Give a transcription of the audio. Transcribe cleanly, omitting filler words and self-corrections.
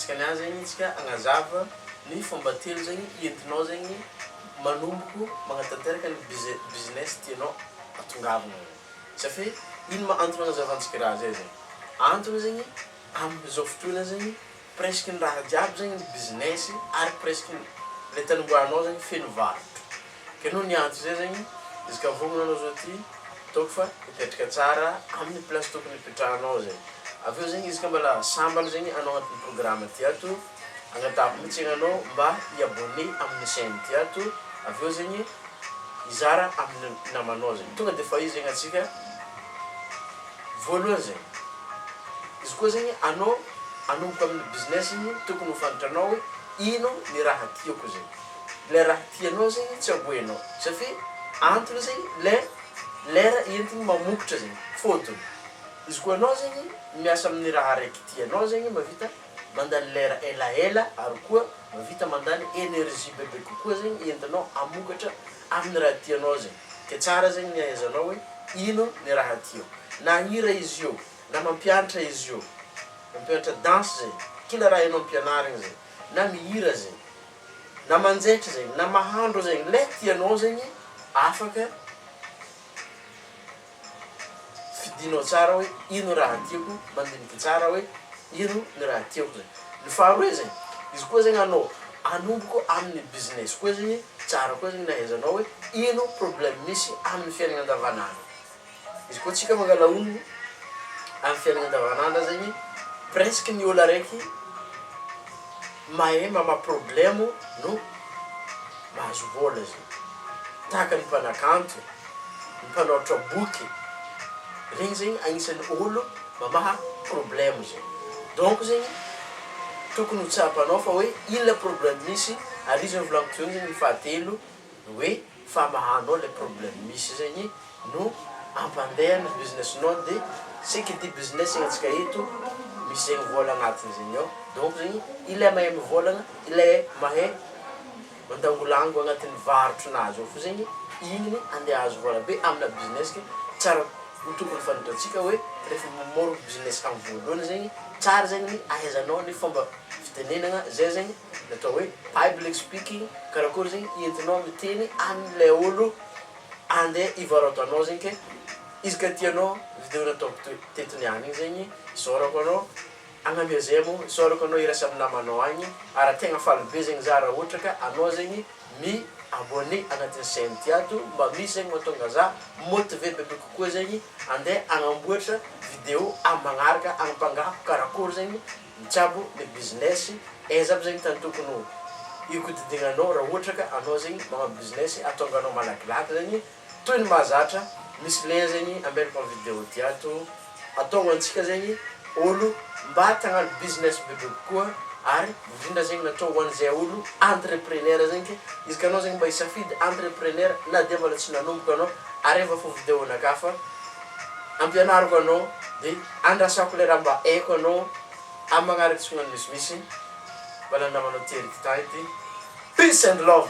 mahakasika ny azy zegny tsika agnazava ny fomba telo zegny entinao zegny manomboko magnatanteraka ny business tianao atongavana. Satria ino ma antony agnazavantsika raha zay zegny? Antony zegny am'izao fotoana zegny presque ny raha jiaby zegny ny business ary presque le tanimboanao zegny feno varotra. Ke noho ny antony zay zegny izy ka vonona anao zao ty toko fa hipetraka tsara amin'ny place tokony hipetrahanao zegny. Aveo zegny izy ka mbola sambany zegny anao agnatin'ny programme ty ato agnatavo mihitsy anao mba hiabone amin'ny chaîne ty ato. Aveo zegny izara amin'ny namanao zegny tonga de fa izy zegny atsika voalohany zegny izy koa zegny anao anomboka amin'ny business igny tokony ho fantatranao hoe ino ny raha tiako zegny. Le raha tianao zegny tsy aboenao satria antony zegny lera entigny mamokatra zegny fotony. Izy koa anao zegny miasa amin'ny raha raiky tianao zegny mavita mandany lera elaela ary koa mavita mandany énergie bebe kokoa zegny entinao amokatra amin'ny raha tianao zegny. Ke tsara zegny ny ahaizanao hoe ino ny raha tiao. Na hira izy io, na mampianatra izy io, mampianatra danse zegny, kila raha ianao ampianarigny zegny, na mihira zegny, na manjaitra zegny, na mahandro zegny, le tianao zegny afaka fidinao tsara hoe ino raha tiako, mandiniky tsara hoe ino ny raha tiako zegny. Ny faharoe zegny izy koa zegny anao anomboko amin'ny business koa zegny tsara koa zegny nahaizanao hoe ino problème misy amin'ny fiainagna andavanandro. Izy koa tsika mangala onony amin'ny fiainagna andavanandro zegny presque ny olo araiky mahay mama problème no mahazo vola zegny. Tahaka ny mpanakanto, ny mpanaotra boky, regny zegny agnisan'ny olo mamaha problème zegny. Donc zegny tokony ho tsapanao fa hoe ino le problème misy ary izy volagniky teo zegny ny fahatelo hoe famahanao le problème misy zegny no ampandeha ny businessinao de ce qui dit business zegny antsika eto misy zegny vola agnatiny zegny ao. Donc zegny ilay mahay mivolagna, ilay mahay mandangolango agnatin'ny varotrinazy ao fo zegny igny andeha ahazo vola be amina business ke tsara ho tokony fantatsika hoe rehefa mamoro business amin'ny voalohany zegny tsara zegny ny ahaizanao ny fomba fitenenagna zay zegny natao hoe public speaking karakory zegny entinao miteny amin'ilay olo andeha hivarotanao zegny. Ke izy ka tianao vidéo nataoko teto niany igny zegny isaorako anao agnamia zay mo isaorako anao irasa amin'ny namanao agny ary tegna faly be zegny za raha ohatra ka anao zegny mi abonné agnatin'ny chaîne ty ato mba misy zegny mahatonga za motivé bebe kokoa zegny andeha agnamboatra vidéo amin'ny magnaraka agnampangaho karakory zegny mitsabo le business aiza aby zegny tany tokony ho ikodidinanao raha ohatra ka anao zegny magnano business atonganao malakilaky zegny toy ny mahazatra misy lay zegny amberako amin'ny vidéo ty ato atonga antsika zegny olo mba tagnano business bebe kokoa ary indrindra zegny natao ho an'izay olo entrepreneur zegny. Ke izy ka anao zegny mba hisafidy entrepreneur na dia mbola tsy nanomboka anao ary efa fo vidéo naka fa ampianariko anao de andrasako le raha mba haiko anao amin'ny magnaraka tsy hognany misimisy mba nandamanao ty eriky tany ty. Peace and love.